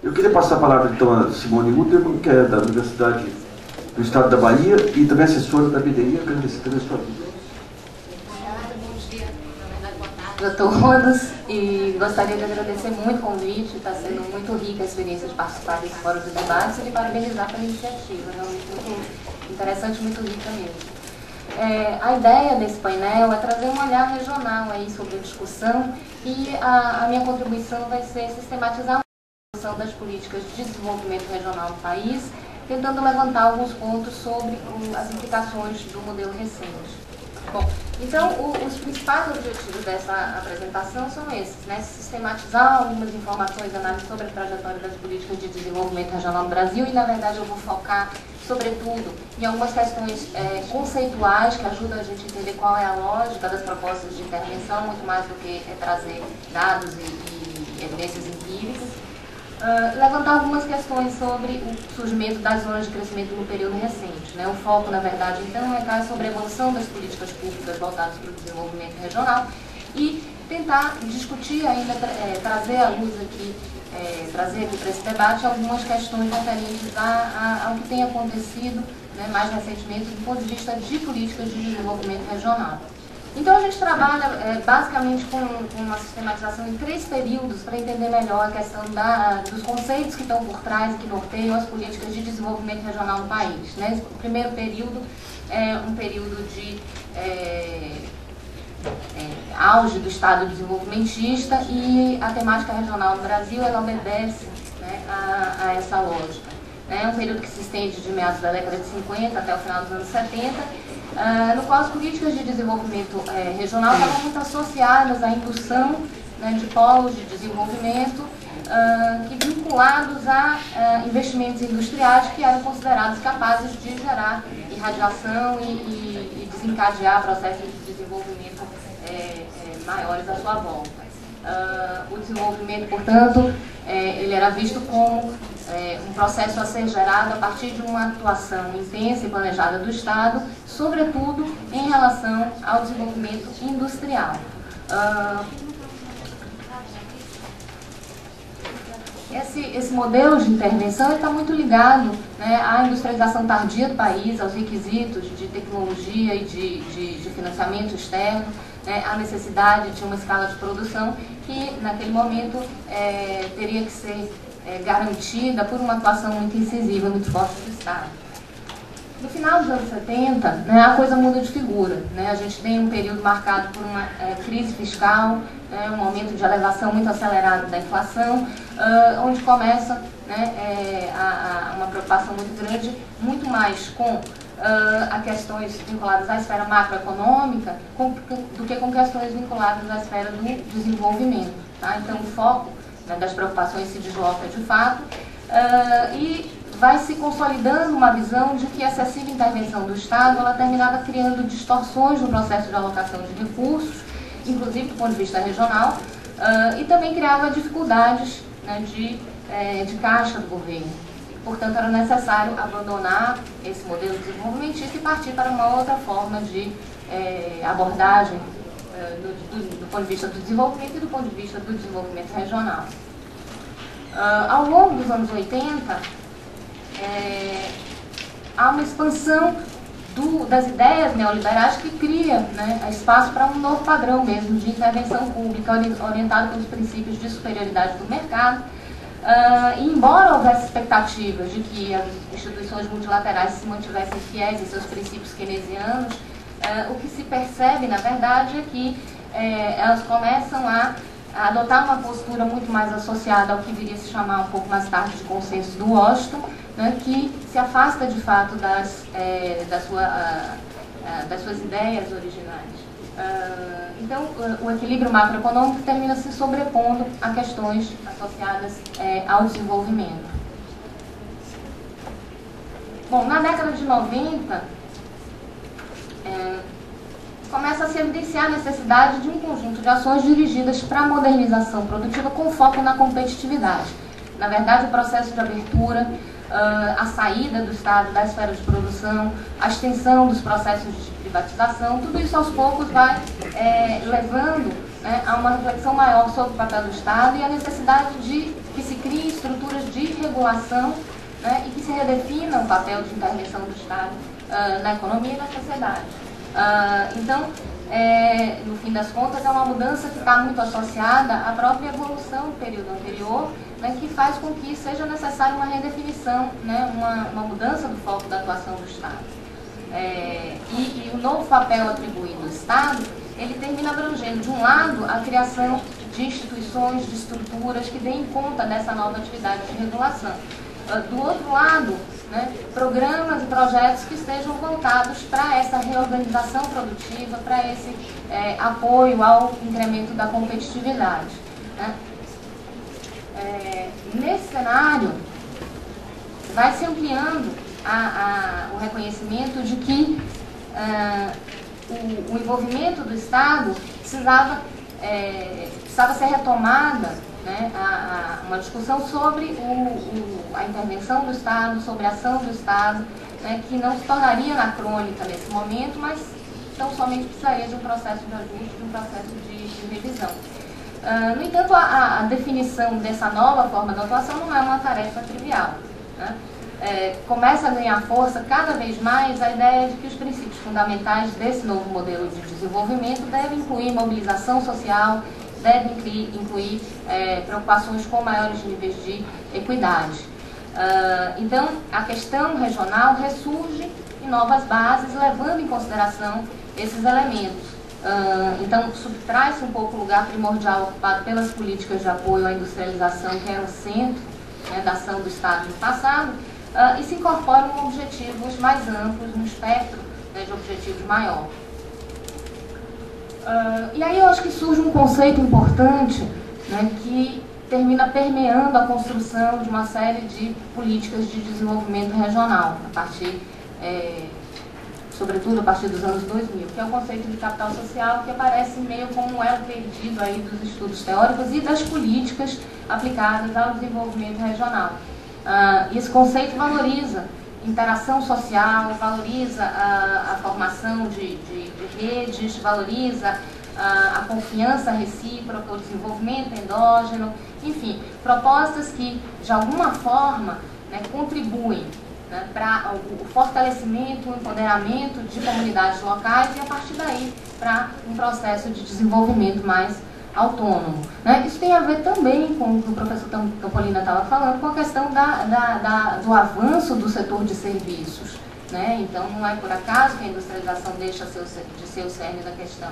Eu queria passar a palavra então a Simone Uterman, que é da Universidade do Estado da Bahia e também assessora da BDI. Agradecer pela sua vida. Obrigada, bom dia. Na verdade, boa tarde a todos. E gostaria de agradecer muito o convite. Está sendo muito rica a experiência de participar desse fórum de debates e de parabenizar pela iniciativa. Realmente muito interessante, muito rica mesmo. A ideia desse painel é trazer um olhar regional aí sobre a discussão e a minha contribuição vai ser sistematizar a discussão das políticas de desenvolvimento regional no país, tentando levantar alguns pontos sobre as implicações do modelo recente. Bom, então os principais objetivos dessa apresentação são esses, né? Sistematizar algumas informações, análise sobre a trajetória das políticas de desenvolvimento regional no Brasil e, na verdade, eu vou focar, sobretudo, em algumas questões conceituais que ajudam a gente a entender qual é a lógica das propostas de intervenção, muito mais do que trazer dados e evidências empíricas. Levantar algumas questões sobre o surgimento das zonas de crescimento no período recente. Né? O foco, na verdade, então, recai sobre a evolução das políticas públicas voltadas para o desenvolvimento regional e tentar discutir ainda, trazer à luz aqui, trazer aqui para esse debate algumas questões referentes ao que tem acontecido, né, mais recentemente do ponto de vista de políticas de desenvolvimento regional. Então a gente trabalha basicamente com uma sistematização em 3 períodos para entender melhor a questão dos conceitos que estão por trás e que norteiam as políticas de desenvolvimento regional no país. Né? O primeiro período é um período de auge do Estado desenvolvimentista e a temática regional no Brasil ela obedece, né, a essa lógica. É um período que se estende de meados da década de 50 até o final dos anos 70, no qual as políticas de desenvolvimento regional estavam muito associadas à indução, né, de polos de desenvolvimento que vinculados a investimentos industriais que eram considerados capazes de gerar irradiação e desencadear processos de desenvolvimento maiores à sua volta. O desenvolvimento, portanto, ele era visto como um processo a ser gerado a partir de uma atuação intensa e planejada do Estado, sobretudo em relação ao desenvolvimento industrial. Esse modelo de intervenção está muito ligado, né, à industrialização tardia do país, aos requisitos de tecnologia e de financiamento externo, né, à necessidade de uma escala de produção que, naquele momento, teria que ser garantida por uma atuação muito incisiva, muito forte do Estado. No final dos anos 70, né, a coisa muda de figura. Né? A gente tem um período marcado por uma crise fiscal, um aumento de elevação muito acelerado da inflação, onde começa, né, uma preocupação muito grande, muito mais com a questões vinculadas à esfera macroeconômica do que com questões vinculadas à esfera do desenvolvimento. Tá? Então, o foco, né, das preocupações se desloca de fato e vai se consolidando uma visão de que a excessiva intervenção do Estado ela terminava criando distorções no processo de alocação de recursos, inclusive do ponto de vista regional, e também criava dificuldades, né, de caixa do governo. Portanto, era necessário abandonar esse modelo desenvolvimentista e partir para uma outra forma de abordagem do ponto de vista do desenvolvimento e do ponto de vista do desenvolvimento regional. Ao longo dos anos 80, há uma expansão das ideias neoliberais que cria, né, espaço para um novo padrão mesmo de intervenção pública orientado pelos princípios de superioridade do mercado. E embora houvesse expectativas de que as instituições multilaterais se mantivessem fiéis em seus princípios keynesianos, o que se percebe, na verdade, é que elas começam a adotar uma postura muito mais associada ao que viria a se chamar um pouco mais tarde de consenso do Washington, né, que se afasta de fato das suas ideias originais. Então, o equilíbrio macroeconômico termina se sobrepondo a questões associadas ao desenvolvimento. Bom, na década de 90, começa a se evidenciar a necessidade de um conjunto de ações dirigidas para a modernização produtiva com foco na competitividade. Na verdade, o processo de abertura, a saída do Estado da esfera de produção, a extensão dos processos de privatização, tudo isso aos poucos vai levando, né, a uma reflexão maior sobre o papel do Estado e a necessidade de que se criem estruturas de regulação, né, e que se redefina o papel de intervenção do Estado na economia e na sociedade. Então, no fim das contas, é uma mudança que está muito associada à própria evolução do período anterior, né, que faz com que seja necessária uma redefinição, né, uma mudança do foco da atuação do Estado. E o novo papel atribuído ao Estado, ele termina abrangendo, de um lado, a criação de instituições, de estruturas que deem conta dessa nova atividade de regulação. Do outro lado, né, programas e projetos que estejam voltados para essa reorganização produtiva, para esse apoio ao incremento da competitividade. Né. Nesse cenário, vai se ampliando o reconhecimento de que o envolvimento do Estado precisava ser retomada, né, uma discussão sobre a intervenção do Estado, sobre a ação do Estado, né, que não se tornaria anacrônica nesse momento, mas tão somente precisaria de um processo de ajuste, de um processo de revisão. No entanto, a definição dessa nova forma de atuação não é uma tarefa trivial, né? Começa a ganhar força cada vez mais a ideia de que os princípios fundamentais desse novo modelo de desenvolvimento devem incluir mobilização social, devem incluir preocupações com maiores níveis de equidade. Então, a questão regional ressurge em novas bases, levando em consideração esses elementos. Então, subtrai-se um pouco o lugar primordial ocupado pelas políticas de apoio à industrialização, que era o centro, né, da ação do Estado no passado, e se incorporam objetivos mais amplos, no espectro, né, de objetivos maior. E aí eu acho que surge um conceito importante, né, que termina permeando a construção de uma série de políticas de desenvolvimento regional, sobretudo a partir dos anos 2000, que é o conceito de capital social, que aparece meio como um elo perdido aí dos estudos teóricos e das políticas aplicadas ao desenvolvimento regional. E esse conceito valoriza interação social, valoriza a formação de redes, valoriza a confiança recíproca, o desenvolvimento endógeno, enfim, propostas que, de alguma forma, né, contribuem, né, para o fortalecimento, o empoderamento de comunidades locais e, a partir daí, para um processo de desenvolvimento mais autônomo. Né? Isso tem a ver também com o que o professor Topolino estava falando, com a questão do avanço do setor de serviços. Né? Então, não é por acaso que a industrialização deixa de ser o cerne da questão.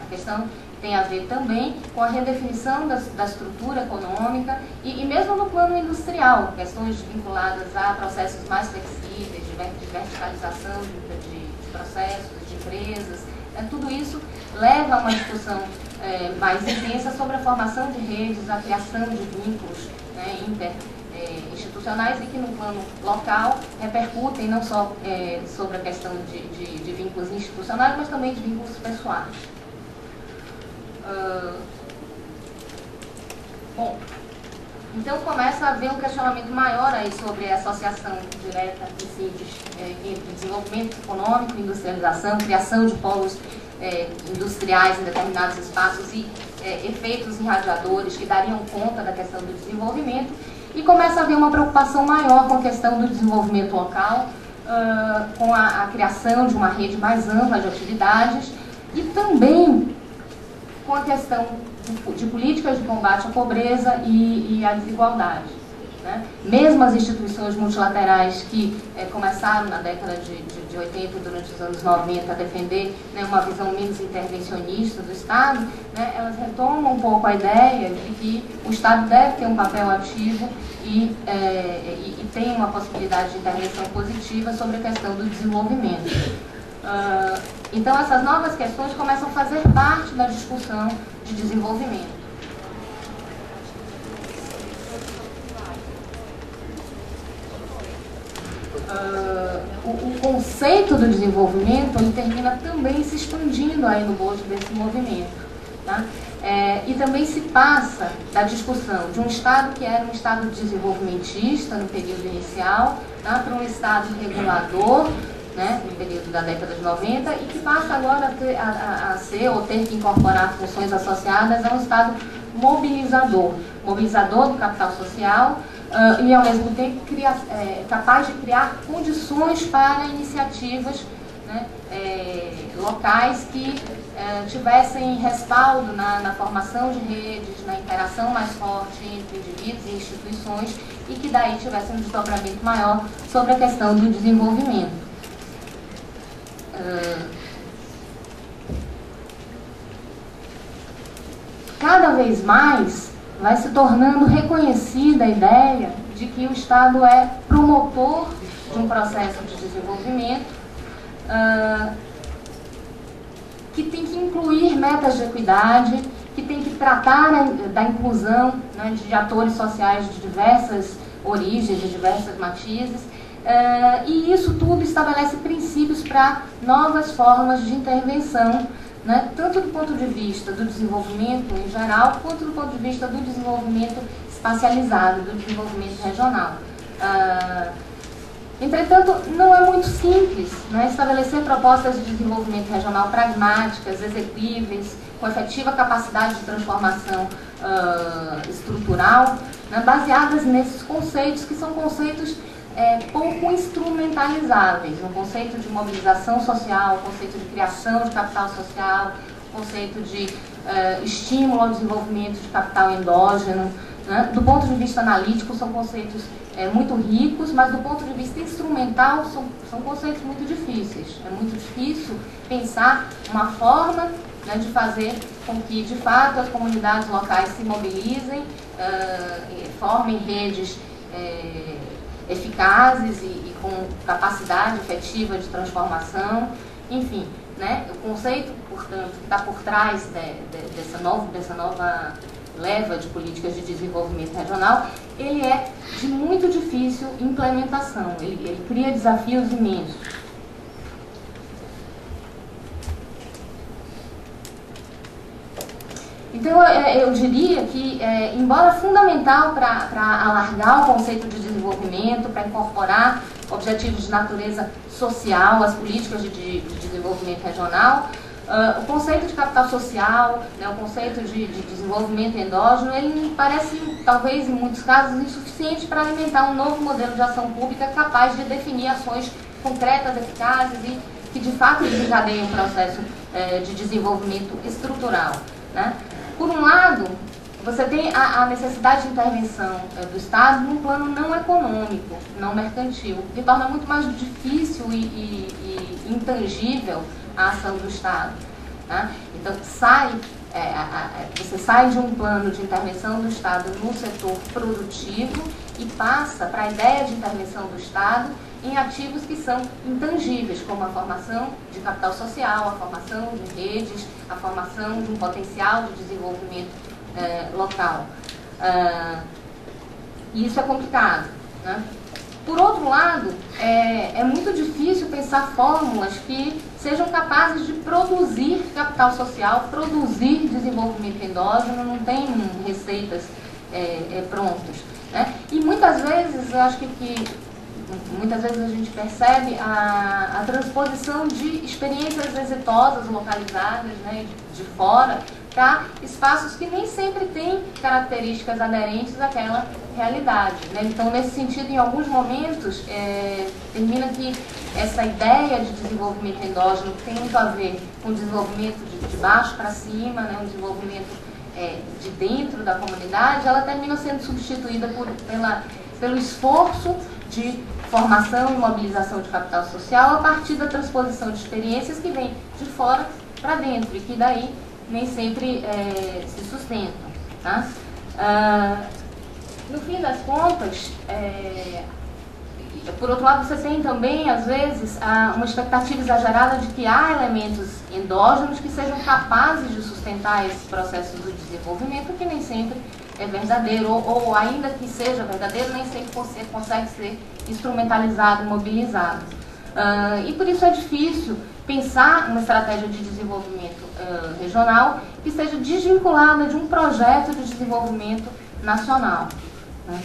A questão tem a ver também com a redefinição da estrutura econômica e mesmo no plano industrial, questões vinculadas a processos mais flexíveis, de verticalização de processos, de empresas. Tudo isso leva a uma discussão mais intensa sobre a formação de redes, a criação de vínculos, né, interinstitucionais e que no plano local repercutem não só sobre a questão de vínculos institucionais, mas também de vínculos pessoais. Bom, então começa a haver um questionamento maior aí sobre a associação direta entre desenvolvimento econômico, industrialização, criação de polos industriais em determinados espaços e efeitos irradiadores que dariam conta da questão do desenvolvimento, e começa a haver uma preocupação maior com a questão do desenvolvimento local, com a criação de uma rede mais ampla de atividades e também com a questão de políticas de combate à pobreza e à desigualdade. Né? Mesmo as instituições multilaterais que começaram na década de 80, durante os anos 90, a defender, né, uma visão menos intervencionista do Estado, né, elas retomam um pouco a ideia de que o Estado deve ter um papel ativo e tem uma possibilidade de intervenção positiva sobre a questão do desenvolvimento. Então, essas novas questões começam a fazer parte da discussão de desenvolvimento. O conceito do desenvolvimento ele termina também se expandindo aí no bojo desse movimento. Tá? E também se passa da discussão de um Estado que era um Estado desenvolvimentista no período inicial, tá? Para um Estado regulador, né, no período da década de 90, e que passa agora a ser ou ter que incorporar funções associadas a um Estado mobilizador do capital social, e ao mesmo tempo capaz de criar condições para iniciativas, né, locais que tivessem respaldo na formação de redes, na interação mais forte entre indivíduos e instituições, e que daí tivessem um desdobramento maior sobre a questão do desenvolvimento. Cada vez mais vai se tornando reconhecida a ideia de que o Estado é promotor de um processo de desenvolvimento que tem que incluir metas de equidade, que tem que tratar da inclusão, né, de atores sociais de diversas origens, de diversas matizes, e isso tudo estabelece princípios para novas formas de intervenção, né, tanto do ponto de vista do desenvolvimento em geral, quanto do ponto de vista do desenvolvimento espacializado, do desenvolvimento regional. Entretanto, não é muito simples, né, estabelecer propostas de desenvolvimento regional pragmáticas, executíveis, com efetiva capacidade de transformação estrutural, né, baseadas nesses conceitos, que são conceitos pouco instrumentalizáveis, no conceito de mobilização social, conceito de criação de capital social, conceito de estímulo ao desenvolvimento de capital endógeno. Né? Do ponto de vista analítico, são conceitos muito ricos, mas do ponto de vista instrumental, são conceitos muito difíceis. É muito difícil pensar uma forma, né, de fazer com que, de fato, as comunidades locais se mobilizem, formem redes eficazes e com capacidade efetiva de transformação, enfim, né? O conceito, portanto, que está por trás dessa nova leva de políticas de desenvolvimento regional, ele é de muito difícil implementação, ele cria desafios imensos. Então, eu diria que, embora fundamental para alargar o conceito de desenvolvimento, para incorporar objetivos de natureza social às políticas de desenvolvimento regional, o conceito de capital social, né, o conceito de desenvolvimento endógeno, ele me parece, talvez em muitos casos, insuficiente para alimentar um novo modelo de ação pública capaz de definir ações concretas, eficazes e que, de fato, desencadeiem um processo de desenvolvimento estrutural, né? Por um lado, você tem a necessidade de intervenção do Estado num plano não econômico, não mercantil, que torna muito mais difícil e intangível a ação do Estado. Né? Então, você sai de um plano de intervenção do Estado no setor produtivo e passa para a ideia de intervenção do Estado em ativos que são intangíveis, como a formação de capital social, a formação de redes, a formação de um potencial de desenvolvimento local. E isso é complicado. Né? Por outro lado, é muito difícil pensar fórmulas que sejam capazes de produzir capital social, produzir desenvolvimento endógeno, não tem receitas prontas. Né? E muitas vezes, eu acho que muitas vezes a gente percebe a transposição de experiências exitosas localizadas, né, de fora, para espaços que nem sempre têm características aderentes àquela realidade. Né? Então, nesse sentido, em alguns momentos, termina que essa ideia de desenvolvimento endógeno tem muito a ver com o desenvolvimento de baixo para cima, né, um desenvolvimento de dentro da comunidade, ela termina sendo substituída pelo esforço de formação e mobilização de capital social a partir da transposição de experiências que vêm de fora para dentro e que daí nem sempre se sustentam. Tá? No fim das contas, por outro lado, você tem também, às vezes, uma expectativa exagerada de que há elementos endógenos que sejam capazes de sustentar esse processo do desenvolvimento, que nem sempre é verdadeiro, ou ainda que seja verdadeiro, nem sempre consegue ser instrumentalizado, mobilizado. E por isso é difícil pensar uma estratégia de desenvolvimento regional que esteja desvinculada de um projeto de desenvolvimento nacional. Né?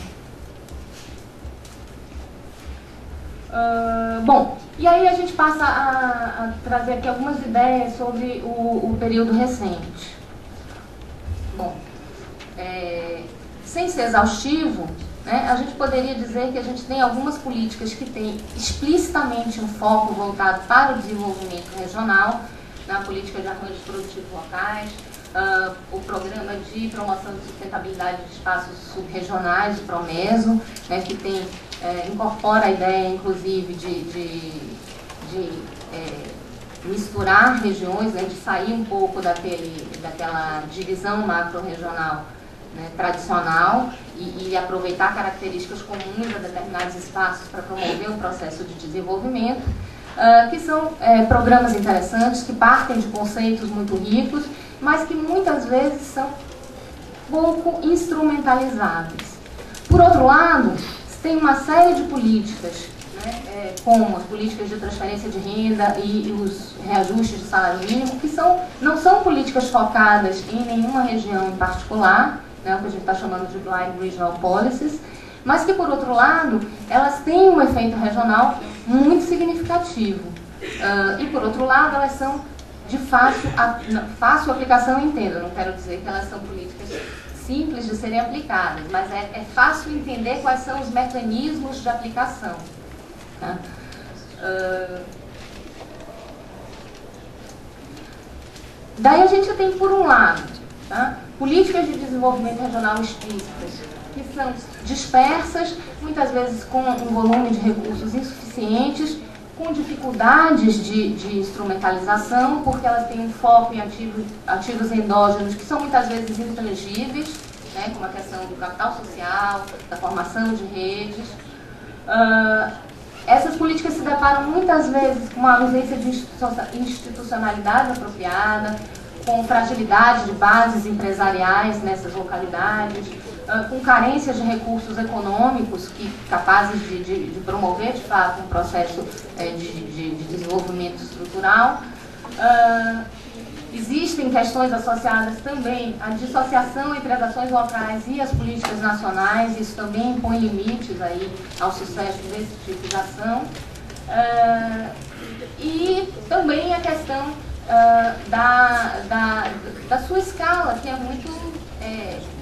Bom, e aí a gente passa a trazer aqui algumas ideias sobre o período recente. Bom, sem ser exaustivo, né, a gente poderia dizer que a gente tem algumas políticas que têm explicitamente um foco voltado para o desenvolvimento regional, na política de arranjos produtivos locais, o programa de promoção de sustentabilidade de espaços subregionais, o PROMESO, né, que tem, incorpora a ideia, inclusive, de misturar regiões, né, de sair um pouco daquela divisão macro-regional, né, tradicional e aproveitar características comuns a determinados espaços para promover um processo de desenvolvimento, que são programas interessantes, que partem de conceitos muito ricos, mas que muitas vezes são pouco instrumentalizáveis. Por outro lado, tem uma série de políticas, né, como as políticas de transferência de renda e os reajustes de salário mínimo, que não são políticas focadas em nenhuma região em particular, né, o que a gente está chamando de blind regional policies, mas que, por outro lado, elas têm um efeito regional muito significativo. E, por outro lado, elas são de fácil aplicação, entendo. Não quero dizer que elas são políticas simples de serem aplicadas, mas é fácil entender quais são os mecanismos de aplicação. Tá? Daí a gente tem, por um lado, tá, políticas de desenvolvimento regional explícitas, que são dispersas, muitas vezes com um volume de recursos insuficientes, com dificuldades de instrumentalização, porque elas têm um foco em ativos endógenos que são muitas vezes intangíveis, né, como a questão do capital social, da formação de redes. Essas políticas se deparam muitas vezes com uma ausência de institucionalidade apropriada, com fragilidade de bases empresariais nessas localidades, com carências de recursos econômicos capazes de promover, de fato, um processo de desenvolvimento estrutural. Existem questões associadas também à dissociação entre as ações locais e as políticas nacionais, isso também impõe limites aí ao sucesso desse tipo de ação. E também a questão da sua escala, que é muito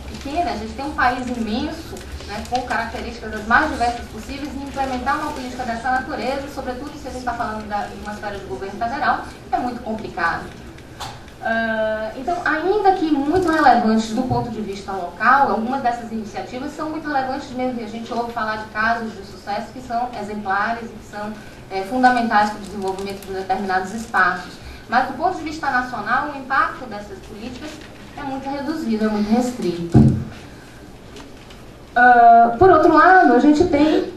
pequena. A gente tem um país imenso, né, com características das mais diversas possíveis, e implementar uma política dessa natureza, sobretudo se a gente está falando de uma esfera de governo federal, é muito complicado. Então, ainda que muito relevantes do ponto de vista local, algumas dessas iniciativas são muito relevantes mesmo, e a gente ouve falar de casos de sucesso que são exemplares e que são fundamentais para o desenvolvimento de determinados espaços. Mas, do ponto de vista nacional, o impacto dessas políticas é muito reduzido, é muito restrito. Por outro lado, a gente tem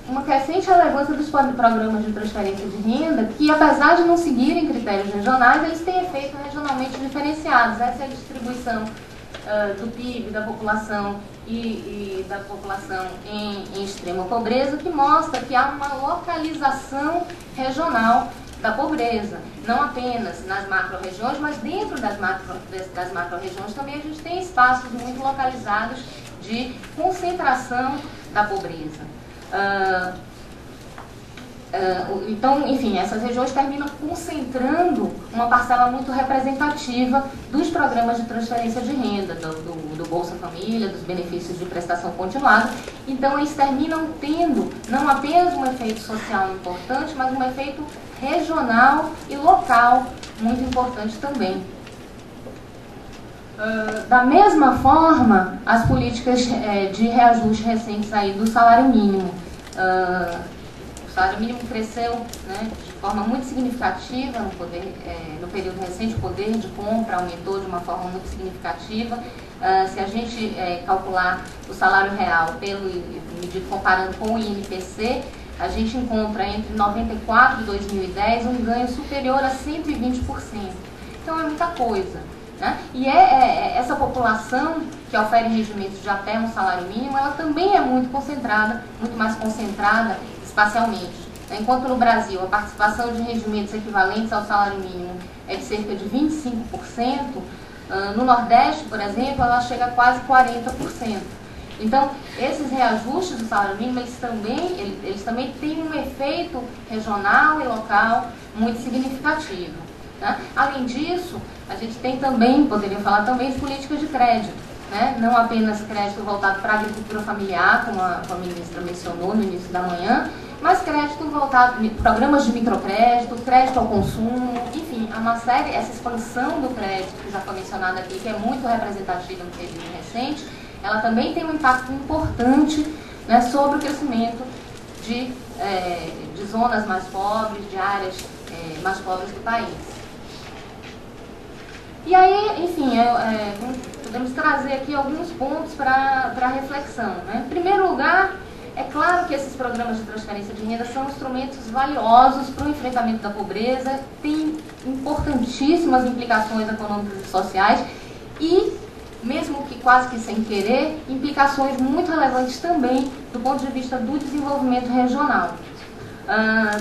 uma crescente relevância dos programas de transferência de renda, que, apesar de não seguirem critérios regionais, eles têm efeitos regionalmente diferenciados. Essa é a distribuição do PIB, da população e da população em extrema pobreza, que mostra que há uma localização regional da pobreza, não apenas nas macro-regiões, mas dentro das macro-regiões também a gente tem espaços muito localizados de concentração da pobreza. Então, enfim, essas regiões terminam concentrando uma parcela muito representativa dos programas de transferência de renda, do Bolsa Família, dos benefícios de prestação continuada. Então, eles terminam tendo não apenas um efeito social importante, mas um efeito regional e local muito importante também. Da mesma forma, as políticas de reajuste recentes aí do salário mínimo. O salário mínimo cresceu, né, de forma muito significativa no período recente, o poder de compra aumentou de uma forma muito significativa. Se a gente calcular o salário real comparando com o INPC, a gente encontra entre 94 e 2010 um ganho superior a 120%. Então é muita coisa, né? E essa população que oferece rendimentos de até um salário mínimo, ela também é muito concentrada, muito mais concentrada espacialmente. Enquanto no Brasil a participação de rendimentos equivalentes ao salário mínimo é de cerca de 25%, no Nordeste, por exemplo, ela chega a quase 40%. Então, esses reajustes do salário mínimo, eles também têm um efeito regional e local muito significativo, né? Além disso, a gente tem também, poderia falar também de políticas de crédito, né? Não apenas crédito voltado para a agricultura familiar, como a ministra mencionou no início da manhã, mas crédito voltado, programas de microcrédito, crédito ao consumo, enfim, há uma série, essa expansão do crédito que já foi mencionada aqui, que é muito representativa no período recente, ela também tem um impacto importante, né, sobre o crescimento de zonas mais pobres, de áreas mais pobres do país. E aí, enfim, podemos trazer aqui alguns pontos para reflexão, né? Em primeiro lugar, é claro que esses programas de transferência de renda são instrumentos valiosos para o enfrentamento da pobreza, têm importantíssimas implicações econômicas e sociais e, mesmo que quase que sem querer, implicações muito relevantes também do ponto de vista do desenvolvimento regional.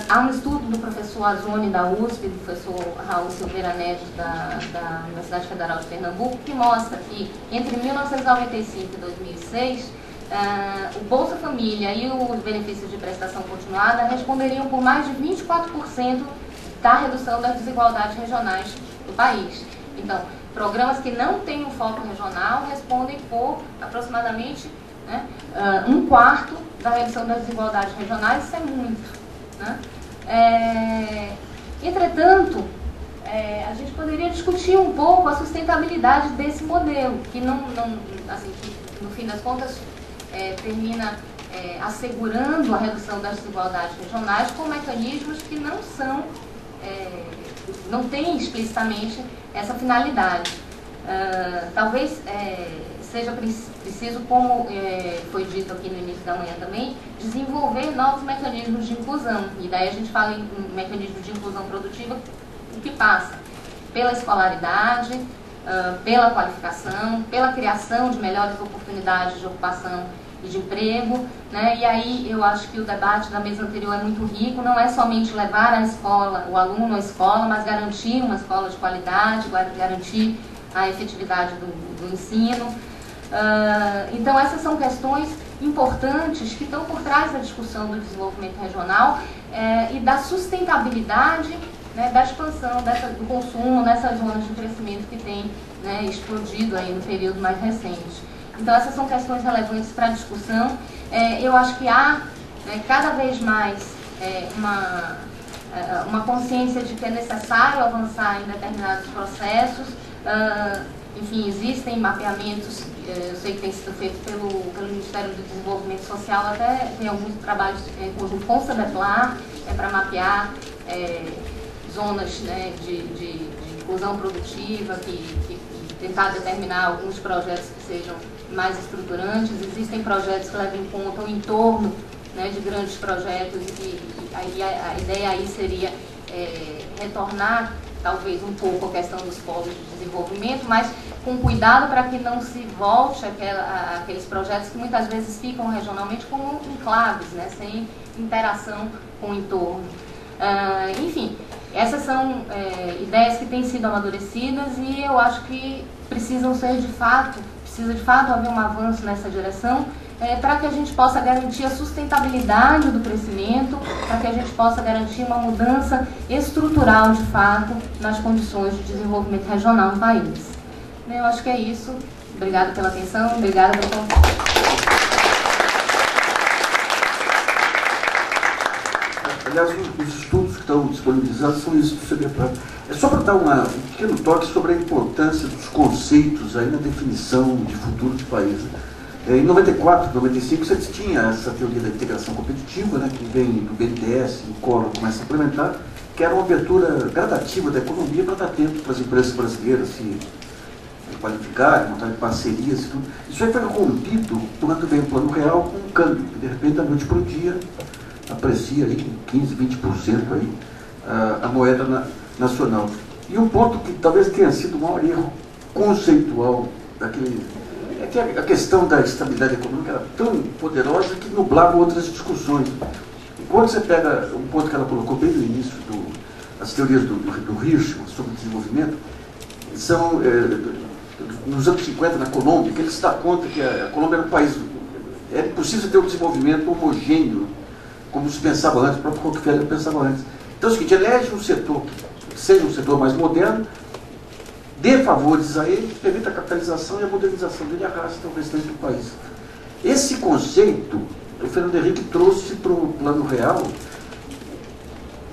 Há um estudo do professor Azoni da USP, do professor Raul Silveira Neves da Universidade Federal de Pernambuco, que mostra que entre 1995 e 2006, o Bolsa Família e os benefícios de prestação continuada responderiam por mais de 24% da redução das desigualdades regionais do país. Então, programas que não têm um foco regional respondem por aproximadamente, né, 1/4 da redução das desigualdades regionais, isso é muito. Né? Entretanto, a gente poderia discutir um pouco a sustentabilidade desse modelo, que, assim, que no fim das contas termina assegurando a redução das desigualdades regionais com mecanismos que não têm explicitamente essa finalidade. Talvez seja preciso, como foi dito aqui no início da manhã também, desenvolver novos mecanismos de inclusão. E daí a gente fala em mecanismos de inclusão produtiva, o que passa pela escolaridade, pela qualificação, pela criação de melhores oportunidades de ocupação e de emprego, né? E aí eu acho que o debate da mesa anterior é muito rico, não é somente levar a escola, o aluno à escola, mas garantir uma escola de qualidade, garantir a efetividade do ensino. Então essas são questões importantes que estão por trás da discussão do desenvolvimento regional e da sustentabilidade, né, da expansão do consumo nessas zonas de crescimento que tem, né, explodido aí no período mais recente. Então essas são questões relevantes para a discussão. Eu acho que há, né, cada vez mais uma consciência de que é necessário avançar em determinados processos. Enfim, existem mapeamentos, eu sei que tem sido feito pelo Ministério do Desenvolvimento Social, até tem alguns trabalhos em conjunto com o SEBEPLAR, para mapear zonas, né, de inclusão produtiva, que tentar determinar alguns projetos que sejam mais estruturantes. Existem projetos que levam em conta o entorno, né, de grandes projetos e a ideia aí seria retornar talvez um pouco a questão dos polos de desenvolvimento, mas com cuidado para que não se volte aqueles projetos que muitas vezes ficam regionalmente como enclaves, né, sem interação com o entorno. Enfim, essas são ideias que têm sido amadurecidas e eu acho que precisa de fato haver um avanço nessa direção, para que a gente possa garantir a sustentabilidade do crescimento, para que a gente possa garantir uma mudança estrutural, de fato, nas condições de desenvolvimento regional no país. Eu acho que é isso. Obrigada pela atenção, obrigada pelo convite. Aliás, os estudos que estão disponibilizados são isso do SEBEPLAR. É só para dar um pequeno toque sobre a importância dos conceitos aí na definição de futuro do país. Em 94, 95, você tinha essa teoria da integração competitiva, né, que vem do BNDES, o Collor começa a implementar, que era uma abertura gradativa da economia para dar tempo para as empresas brasileiras se qualificarem, montarem parcerias e tudo. Isso aí foi rompido quando veio o Plano Real com um câmbio, que de repente, da noite para o dia, aprecia aí 15%, 20% aí, a moeda nacional. E um ponto que talvez tenha sido o maior erro conceitual daquele... é que a questão da estabilidade econômica era tão poderosa que nublava outras discussões. E quando você pega um ponto que ela colocou bem no início, as teorias do Hirschman sobre desenvolvimento, são nos anos 50 na Colômbia, que ele se dá conta que a Colômbia era um país, era impossível ter um desenvolvimento homogêneo, como se pensava antes, o próprio Rockefeller pensava antes. Então é o seguinte, elege um setor que seja um setor mais moderno, dê favores a ele, permita a capitalização e a modernização dele arrasta o restante do país. Esse conceito, o Fernando Henrique trouxe para o plano real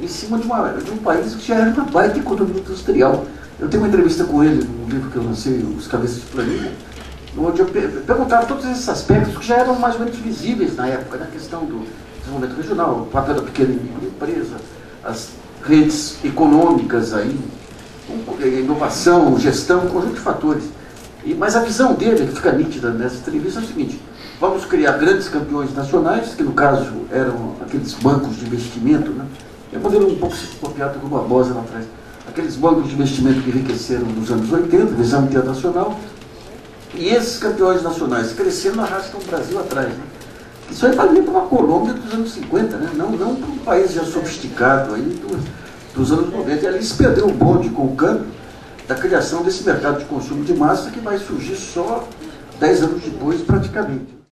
em cima de um país que já era uma baita economia industrial. Eu tenho uma entrevista com ele no livro que eu lancei, Os Cabeças de Planilha, onde eu perguntava todos esses aspectos que já eram mais ou menos visíveis na época, na questão do desenvolvimento regional, o papel da pequena empresa, as redes econômicas aí, inovação, gestão, um conjunto de fatores. Mas a visão dele, que fica nítida nessa entrevista, é o seguinte: vamos criar grandes campeões nacionais, que no caso eram aqueles bancos de investimento, né? É um modelo um pouco copiado do Barbosa lá atrás. Aqueles bancos de investimento que enriqueceram nos anos 80, visão internacional, e esses campeões nacionais crescendo arrastam o Brasil atrás. Né? Isso aí valia para uma Colômbia dos anos 50, né? Não para um país já sofisticado aí dos anos 90. E ali se perdeu o bonde com o câmbio da criação desse mercado de consumo de massa que vai surgir só 10 anos depois, praticamente.